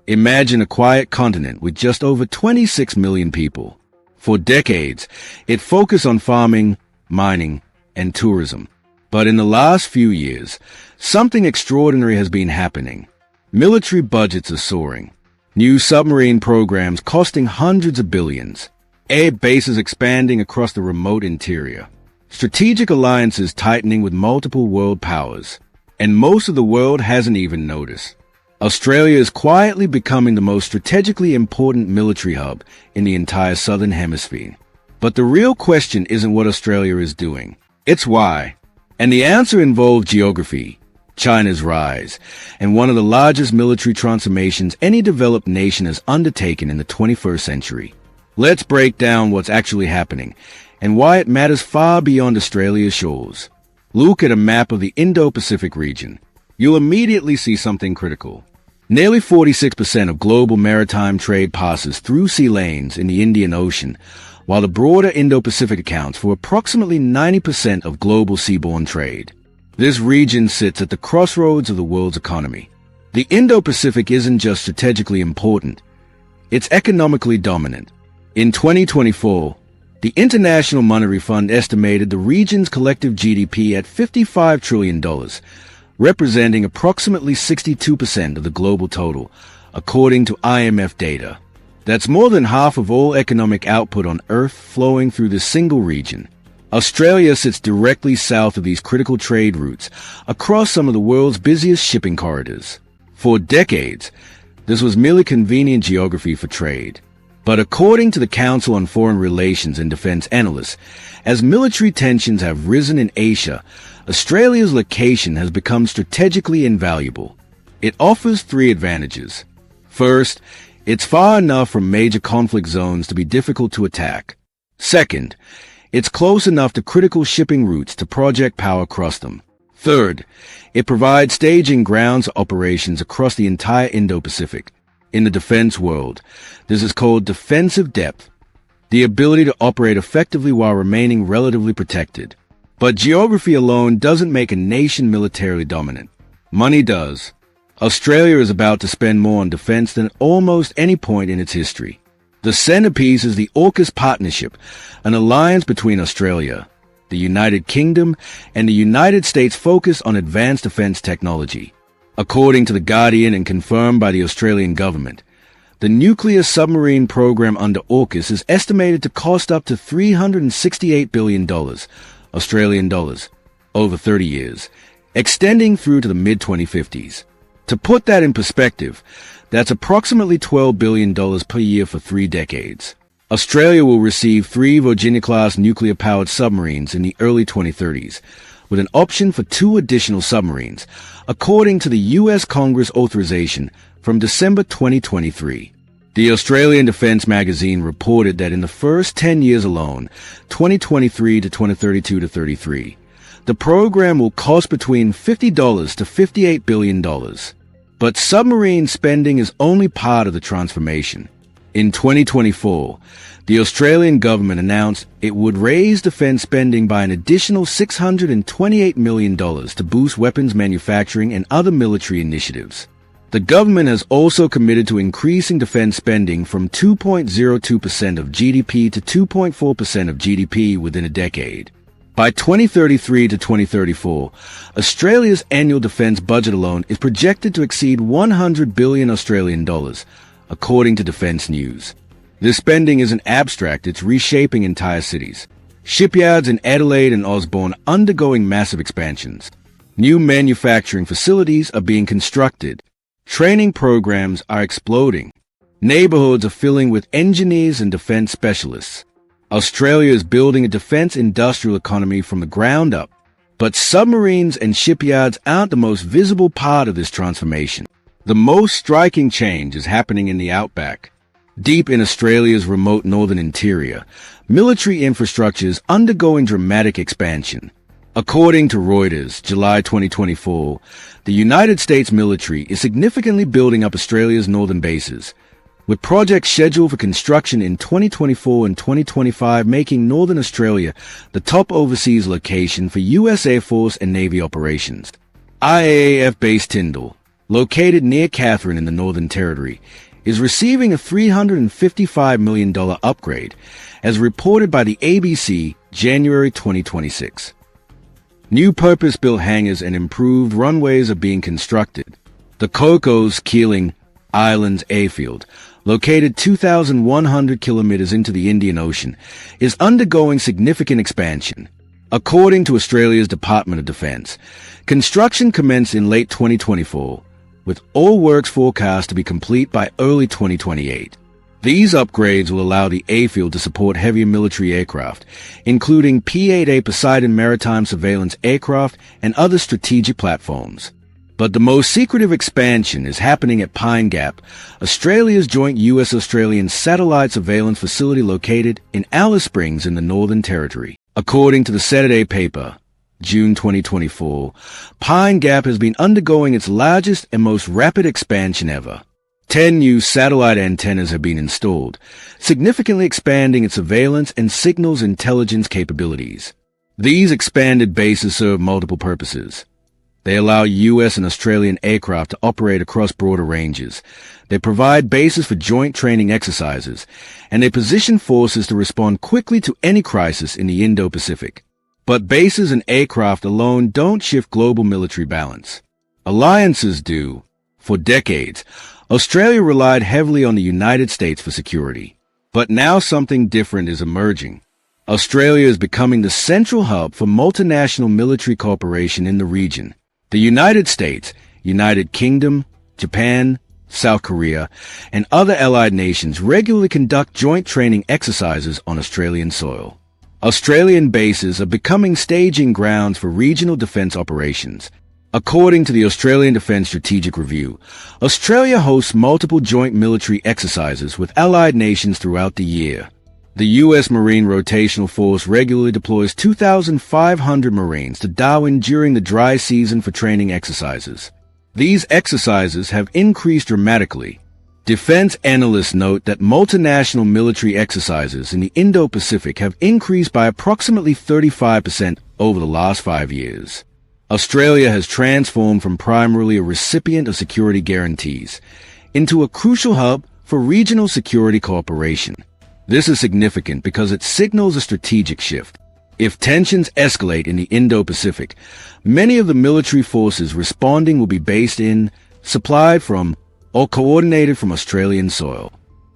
Imagine a quiet continent with just over 26 million people. For decades, it focused on farming, mining, and tourism. But in the last few years, something extraordinary has been happening. Military budgets are soaring. New submarine programs costing hundreds of billions. Air bases expanding across the remote interior. Strategic alliances tightening with multiple world powers. And most of the world hasn't even noticed. Australia is quietly becoming the most strategically important military hub in the entire Southern Hemisphere. But the real question isn't what Australia is doing. It's why. And the answer involves geography, China's rise, and one of the largest military transformations any developed nation has undertaken in the 21st century. Let's break down what's actually happening and why it matters far beyond Australia's shores. Look at a map of the Indo-Pacific region. You'll immediately see something critical. Nearly 46% of global maritime trade passes through sea lanes in the Indian Ocean, while the broader Indo-Pacific accounts for approximately 90% of global seaborne trade. This region sits at the crossroads of the world's economy. The Indo-Pacific isn't just strategically important, it's economically dominant. In 2024, the International Monetary Fund estimated the region's collective GDP at $55 trillion, representing approximately 62% of the global total, according to IMF data. That's more than half of all economic output on Earth flowing through this single region. Australia sits directly south of these critical trade routes, across some of the world's busiest shipping corridors. For decades, this was merely convenient geography for trade. But according to the Council on Foreign Relations and Defense analysts, as military tensions have risen in Asia, Australia's location has become strategically invaluable. It offers three advantages. First, it's far enough from major conflict zones to be difficult to attack. Second, it's close enough to critical shipping routes to project power across them. Third, it provides staging grounds operations across the entire Indo-Pacific. In the defense world, this is called defensive depth, the ability to operate effectively while remaining relatively protected. But geography alone doesn't make a nation militarily dominant. Money does. Australia is about to spend more on defense than at almost any point in its history. The centerpiece is the AUKUS Partnership, an alliance between Australia, the United Kingdom, and the United States focused on advanced defense technology. According to The Guardian and confirmed by the Australian government, the nuclear submarine program under AUKUS is estimated to cost up to $368 billion, Australian dollars, over 30 years, extending through to the mid-2050s. To put that in perspective, that's approximately $12 billion per year for 3 decades. Australia will receive 3 Virginia-class nuclear-powered submarines in the early 2030s, with an option for 2 additional submarines, according to the U.S. Congress authorization from December 2023. The Australian Defence magazine reported that in the first 10 years alone, 2023 to 2032 to 33, the program will cost between $50 to $58 billion. But submarine spending is only part of the transformation. In 2024, the Australian government announced it would raise defence spending by an additional $628 million to boost weapons manufacturing and other military initiatives. The government has also committed to increasing defence spending from 2.02% of GDP to 2.4% of GDP within a decade. By 2033 to 2034, Australia's annual defence budget alone is projected to exceed 100 billion Australian dollars, according to Defence News. This spending isn't abstract, it's reshaping entire cities. Shipyards in Adelaide and Osborne are undergoing massive expansions. New manufacturing facilities are being constructed. Training programs are exploding. Neighborhoods are filling with engineers and defense specialists. Australia is building a defense industrial economy from the ground up. But submarines and shipyards aren't the most visible part of this transformation. The most striking change is happening in the outback. Deep in Australia's remote northern interior, military infrastructure is undergoing dramatic expansion. According to Reuters, July 2024, the United States military is significantly building up Australia's northern bases, with projects scheduled for construction in 2024 and 2025 making Northern Australia the top overseas location for U.S. Air Force and Navy operations. IAAF Base Tyndall, located near Catherine in the Northern Territory, is receiving a $355 million upgrade, as reported by the ABC January 2026. New purpose-built hangars and improved runways are being constructed. The Cocos Keeling Islands Airfield, located 2,100 kilometers into the Indian Ocean, is undergoing significant expansion. According to Australia's Department of Defence, construction commenced in late 2024, with all works forecast to be complete by early 2028. These upgrades will allow the airfield to support heavier military aircraft, including P-8A Poseidon maritime surveillance aircraft and other strategic platforms. But the most secretive expansion is happening at Pine Gap, Australia's joint US-Australian satellite surveillance facility located in Alice Springs in the Northern Territory. According to the Saturday paper, June 2024, Pine Gap has been undergoing its largest and most rapid expansion ever. 10 new satellite antennas have been installed, significantly expanding its surveillance and signals intelligence capabilities. These expanded bases serve multiple purposes. They allow US and Australian aircraft to operate across broader ranges. They provide bases for joint training exercises, and they position forces to respond quickly to any crisis in the Indo-Pacific. But bases and aircraft alone don't shift global military balance. Alliances do. For decades, Australia relied heavily on the United States for security. But now something different is emerging. Australia is becoming the central hub for multinational military cooperation in the region. The United States, United Kingdom, Japan, South Korea, and other allied nations regularly conduct joint training exercises on Australian soil. Australian bases are becoming staging grounds for regional defence operations. According to the Australian Defence Strategic Review, Australia hosts multiple joint military exercises with allied nations throughout the year. The U.S. Submarine Rotational Force regularly deploys 2,500 Marines to Darwin during the dry season for training exercises. These exercises have increased dramatically. Defense analysts note that multinational military exercises in the Indo-Pacific have increased by approximately 35% over the last 5 years. Australia has transformed from primarily a recipient of security guarantees into a crucial hub for regional security cooperation. This is significant because it signals a strategic shift. If tensions escalate in the Indo-Pacific, many of the military forces responding will be based in, supplied from, or coordinated from Australian soil.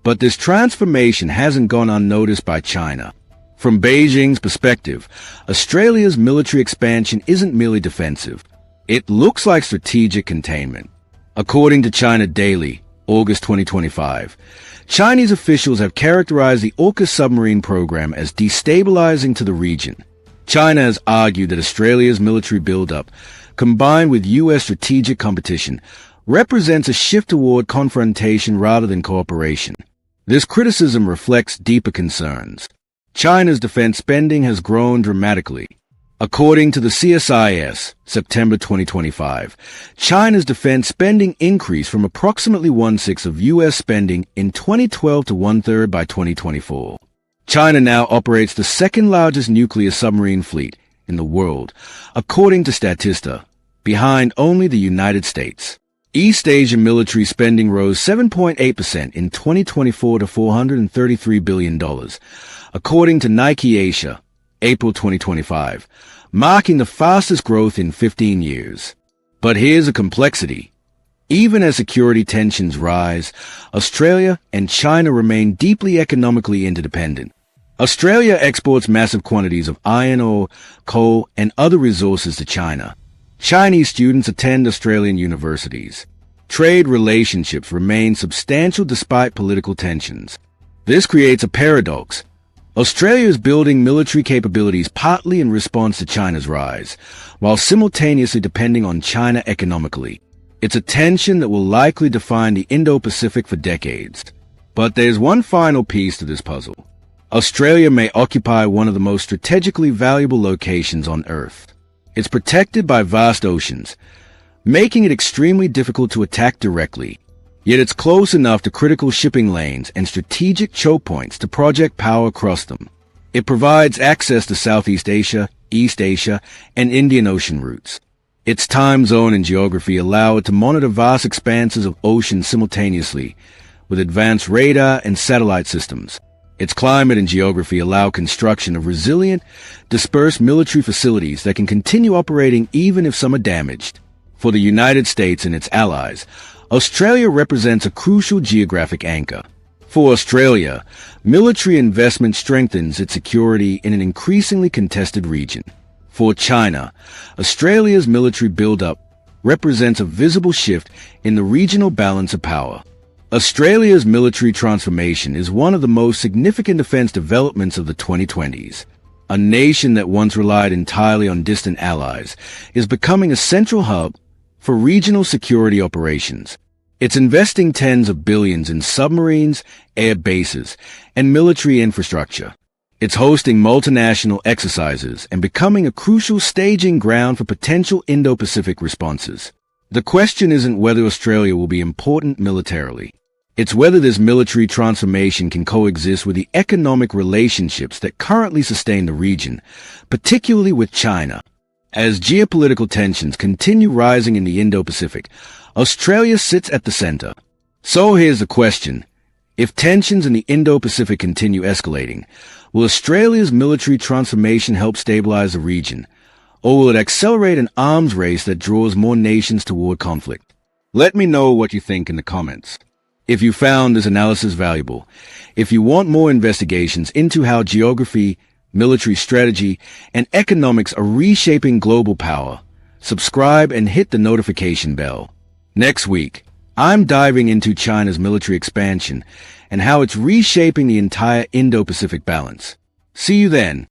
But this transformation hasn't gone unnoticed by China. From Beijing's perspective, Australia's military expansion isn't merely defensive. It looks like strategic containment. According to China Daily, August 2025, Chinese officials have characterized the AUKUS submarine program as destabilizing to the region. China has argued that Australia's military buildup, combined with U.S. strategic competition, represents a shift toward confrontation rather than cooperation. This criticism reflects deeper concerns. China's defense spending has grown dramatically. According to the CSIS, September 2025, China's defense spending increased from approximately 1/6 of U.S. spending in 2012 to 1/3 by 2024. China now operates the second-largest nuclear submarine fleet in the world, according to Statista, behind only the United States. East Asia military spending rose 7.8% in 2024 to $433 billion, according to Nike Asia, April 2025, marking the fastest growth in 15 years. But here's a complexity. Even as security tensions rise, Australia and China remain deeply economically interdependent. Australia exports massive quantities of iron ore, coal, and other resources to China. Chinese students attend Australian universities. Trade relationships remain substantial despite political tensions. This creates a paradox. Australia is building military capabilities partly in response to China's rise, while simultaneously depending on China economically. It's a tension that will likely define the Indo-Pacific for decades. But there's one final piece to this puzzle. Australia may occupy one of the most strategically valuable locations on Earth. It's protected by vast oceans, making it extremely difficult to attack directly. Yet it's close enough to critical shipping lanes and strategic choke points to project power across them. It provides access to Southeast Asia, East Asia, and Indian Ocean routes. Its time zone and geography allow it to monitor vast expanses of ocean simultaneously with advanced radar and satellite systems. Its climate and geography allow construction of resilient, dispersed military facilities that can continue operating even if some are damaged. For the United States and its allies, Australia represents a crucial geographic anchor. For Australia, military investment strengthens its security in an increasingly contested region. For China, Australia's military buildup represents a visible shift in the regional balance of power. Australia's military transformation is one of the most significant defense developments of the 2020s. A nation that once relied entirely on distant allies is becoming a central hub for regional security operations. It's investing tens of billions in submarines, air bases, and military infrastructure. It's hosting multinational exercises and becoming a crucial staging ground for potential Indo-Pacific responses. The question isn't whether Australia will be important militarily. It's whether this military transformation can coexist with the economic relationships that currently sustain the region, particularly with China. As geopolitical tensions continue rising in the Indo-Pacific, Australia sits at the center. So here's the question. If tensions in the Indo-Pacific continue escalating, will Australia's military transformation help stabilize the region, or will it accelerate an arms race that draws more nations toward conflict? Let me know what you think in the comments. If you found this analysis valuable, if you want more investigations into how geography, military strategy, and economics are reshaping global power, subscribe and hit the notification bell. Next week, I'm diving into China's military expansion and how it's reshaping the entire Indo-Pacific balance. See you then.